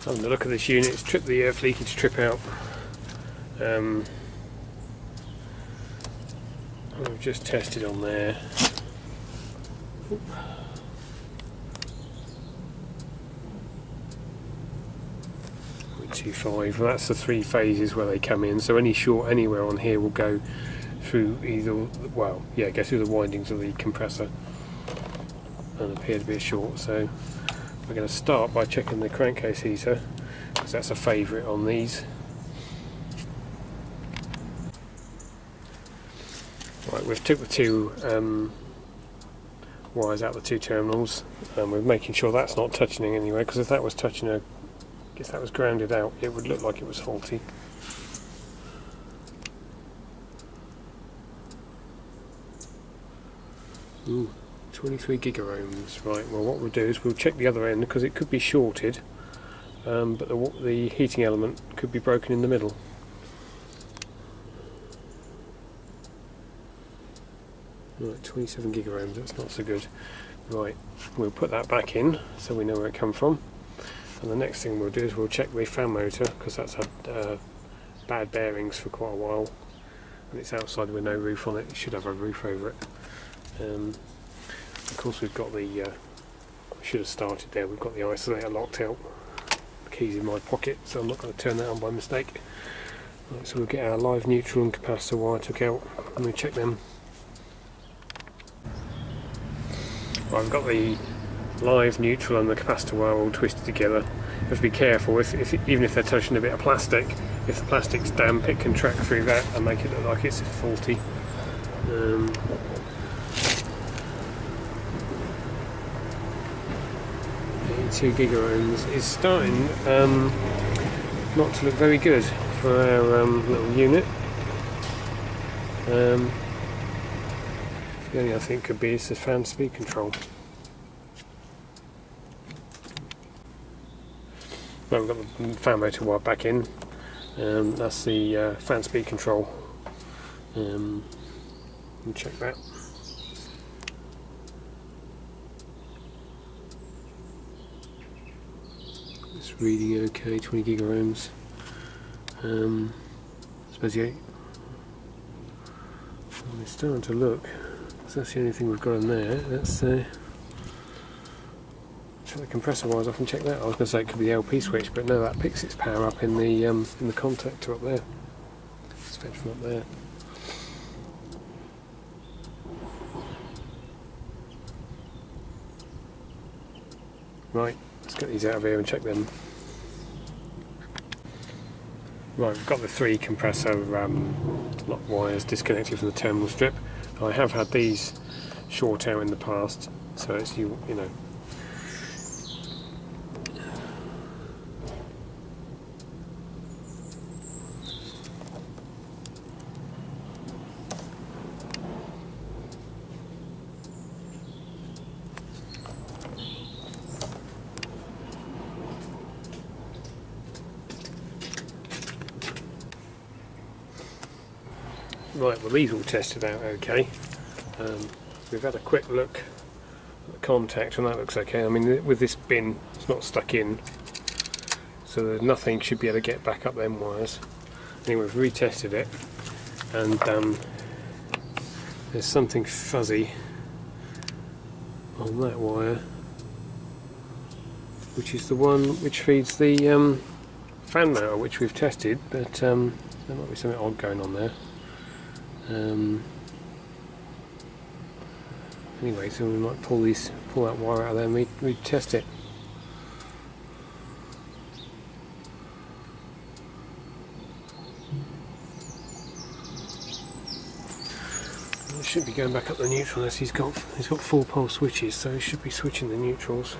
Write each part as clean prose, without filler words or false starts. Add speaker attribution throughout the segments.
Speaker 1: Having a look at this unit, it's tripped the earth leakage strip out. I've just tested on there. 0.25. Well, that's the 3 phases where they come in. So any short anywhere on here will go through either, well, yeah, go through the windings of the compressor and appear to be a short. So we're going to start by checking the crankcase heater, because that's a favourite on these. Right, we've took the 2 wires out the 2 terminals, and we're making sure that's not touching anyway, because if that was touching if that was grounded out, it would look like it was faulty. Ooh, 23 gigaohms. Right, well what we'll do is we'll check the other end, because it could be shorted, but the heating element could be broken in the middle. Right, 27 gigaohms, that's not so good. Right, we'll put that back in so we know where it come from. And the next thing we'll do is we'll check the fan motor, because that's had bad bearings for quite a while. And it's outside with no roof on it, it should have a roof over it. Of course we've got the, I should have started there, we've got the isolator locked out. The key's in my pocket, so I'm not going to turn that on by mistake. Right, so we'll get our live neutral and capacitor wire took out and we check them. Right, I've got the live neutral and the capacitor wire all twisted together. You have to be careful, even if they're touching a bit of plastic, if the plastic's damp it can track through that and make it look like it's faulty. 82 gigaohms is starting not to look very good for our little unit. The only other thing could be is the fan speed control. Well, we've got the fan motor wire back in. That's the fan speed control. We'll check that. It's reading okay, 20 gigaohms. I suppose it's starting to look. So that's the only thing we've got in there. Let's check the compressor wires off and check that. I was going to say it could be the LP switch, but no, that picks its power up in the contactor up there. It's fetched from up there. Right, let's get these out of here and check them. Right, we've got the 3 compressor lock wires disconnected from the terminal strip. I have had these short out in the past, so it's you know. Right, well these all tested out okay. We've had a quick look at the contact and that looks okay. I mean, with this bin, it's not stuck in, so there's nothing should be able to get back up them wires. Anyway, we've retested it, and there's something fuzzy on that wire, which is the one which feeds the fan motor, which we've tested, but there might be something odd going on there. Anyway, so we might pull that wire out of there and retest it. It should be going back up the neutral unless he's got 4 pole switches, so he should be switching the neutrals.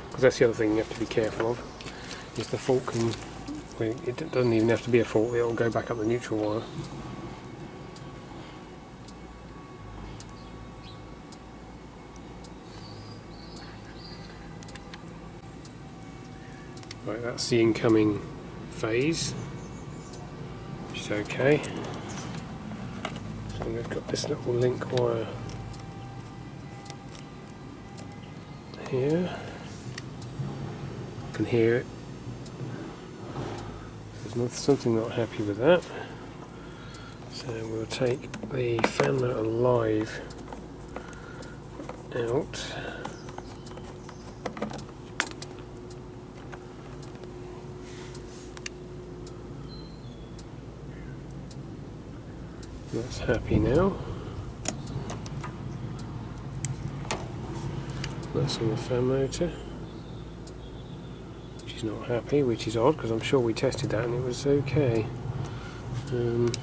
Speaker 1: Because that's the other thing you have to be careful of, is the fault can, it doesn't even have to be a fault, it'll go back up the neutral wire. Right, that's the incoming phase, which is okay. So we've got this little link wire here. You can hear it something not happy with that. So we'll take the fan motor live out. That's happy now. That's on the fan motor, which is not happy, which is odd because I'm sure we tested that and it was okay. And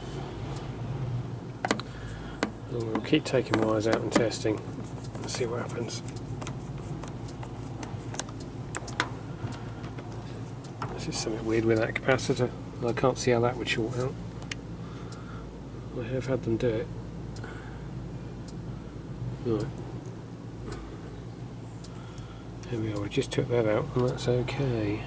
Speaker 1: we'll keep taking wires out and testing and see what happens. This is something weird with that capacitor. I can't see how that would short out. I have had them do it. Right. Here we are, we just took that out and that's okay.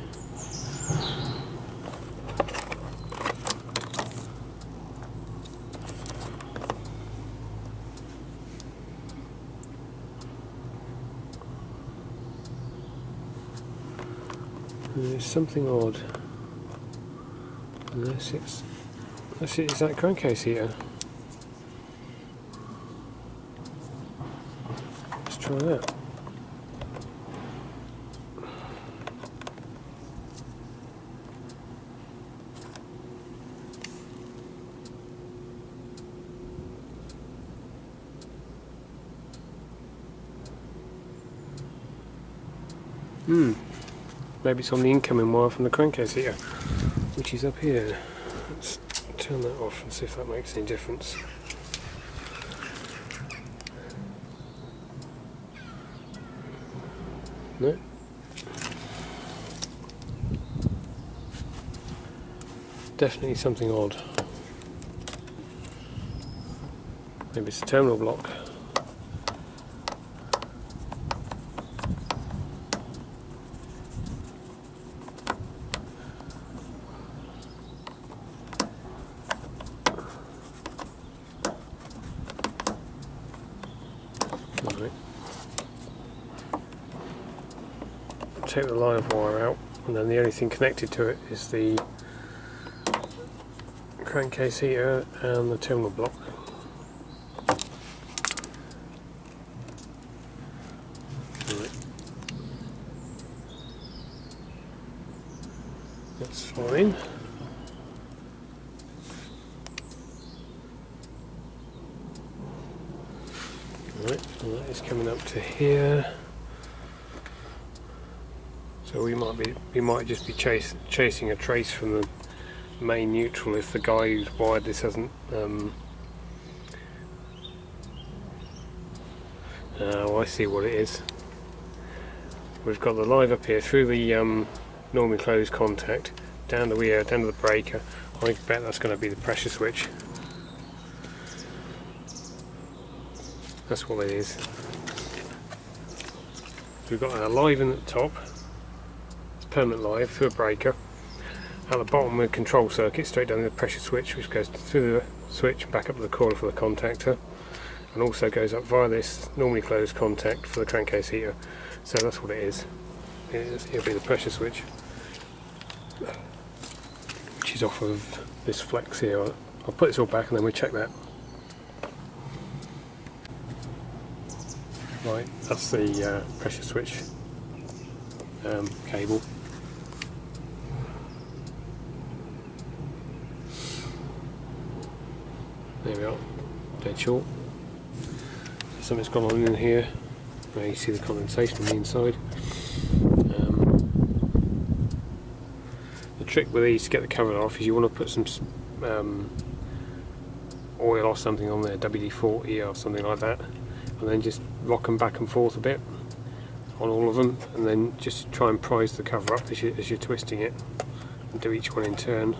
Speaker 1: There's something odd. Unless it's that crankcase heater. Let's try that. Maybe it's on the incoming wire from the crankcase heater, which is up here. Let's turn that off and see if that makes any difference. No. Definitely something odd. Maybe it's a terminal block. Right. Take the live wire out, and then the only thing connected to it is the crankcase heater and the terminal block. Right. That's fine. Right, so that is coming up to here. So we might just be chasing a trace from the main neutral if the guy who's wired this hasn't. Oh, I see what it is. We've got the live up here through the normally closed contact down to here, down to the breaker. I bet that's going to be the pressure switch. That's what it is. We've got a live in at the top. It's permanent live through a breaker. At the bottom, a control circuit straight down to the pressure switch, which goes through the switch and back up to the coil for the contactor, and also goes up via this normally closed contact for the crankcase heater. So that's what it is. It'll be the pressure switch, which is off of this flex here. I'll put this all back and then we'll check that. Right, that's the pressure switch cable. There we are, dead short. Something's gone on in here. Now you see the condensation on the inside. The trick with these to get the cover off is you want to put some oil or something on there, WD-40 or something like that, and then just rock them back and forth a bit on all of them, and then just try and prise the cover up as you're twisting it, and do each one in turn.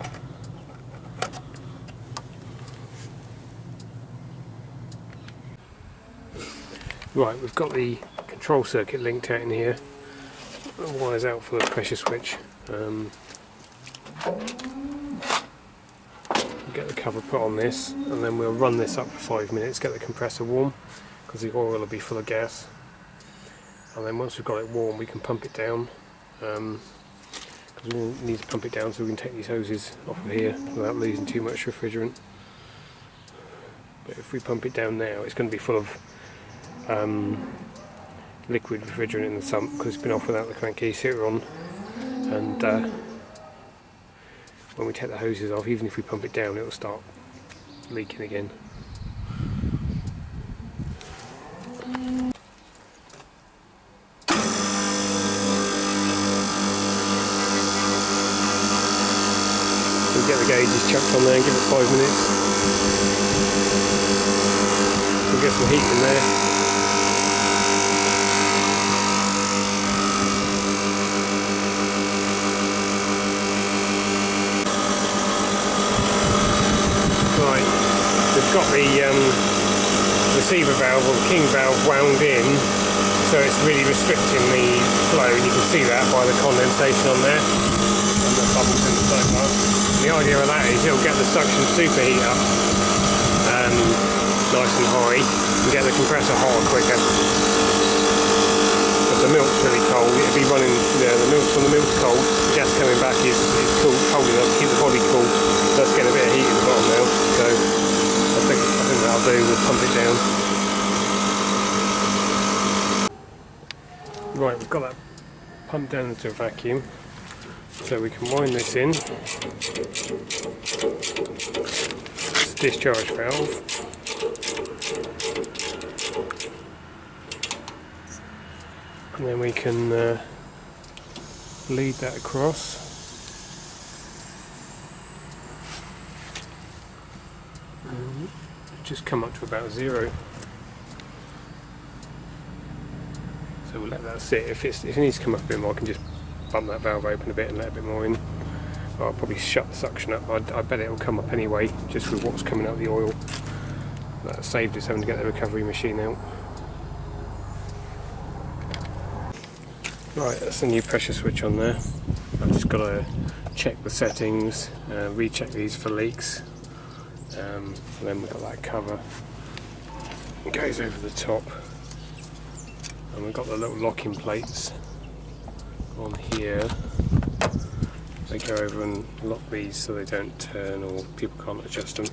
Speaker 1: Right, we've got the control circuit linked out in here. The wires out for the pressure switch. Get the cover put on this, and then we'll run this up for 5 minutes, get the compressor warm, because the oil will be full of gas. And then once we've got it warm, we can pump it down. because we need to pump it down so we can take these hoses off of here without losing too much refrigerant. But if we pump it down now, it's going to be full of liquid refrigerant in the sump because it's been off without the crankcase heater on, and when we take the hoses off, even if we pump it down, it will start leaking again. We'll get the gauges chucked on there and give it 5 minutes. We'll get some heat in there. We've got the receiver valve or the king valve wound in, so it's really restricting the flow, and you can see that by the condensation on there and the bubbles in the sidebar. The idea of that is it'll get the suction superheat up nice and high and get the compressor hard quicker. If the milk's really cold, it'll be running, the milk, when the milk's cold, the gas coming back is cold enough to keep the body cool. Let's get a bit of heat in the bottom now. So I think that'll do. We'll pump it down. Right, we've got that pumped down into a vacuum, so we can wind this in. It's the discharge valve. And then we can lead that across. Just come up to about 0. So we'll let that sit. If it needs to come up a bit more, I can just bump that valve open a bit and let a bit more in. Or I'll probably shut the suction up. I bet it'll come up anyway, just with what's coming out of the oil. That saved us having to get the recovery machine out. Right, that's the new pressure switch on there. I've just got to check the settings, recheck these for leaks. And then we've got that cover. It goes over the top. And we've got the little locking plates on here. They go over and lock these so they don't turn or people can't adjust them.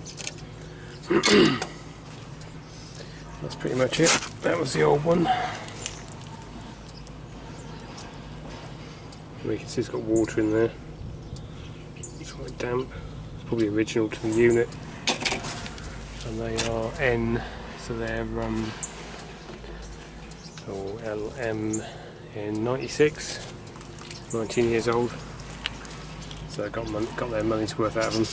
Speaker 1: That's pretty much it. That was the old one. And you can see it's got water in there. It's quite damp. It's probably original to the unit. And they are N, so they're LM in 96, 19 years old. So they got their money's worth out of them.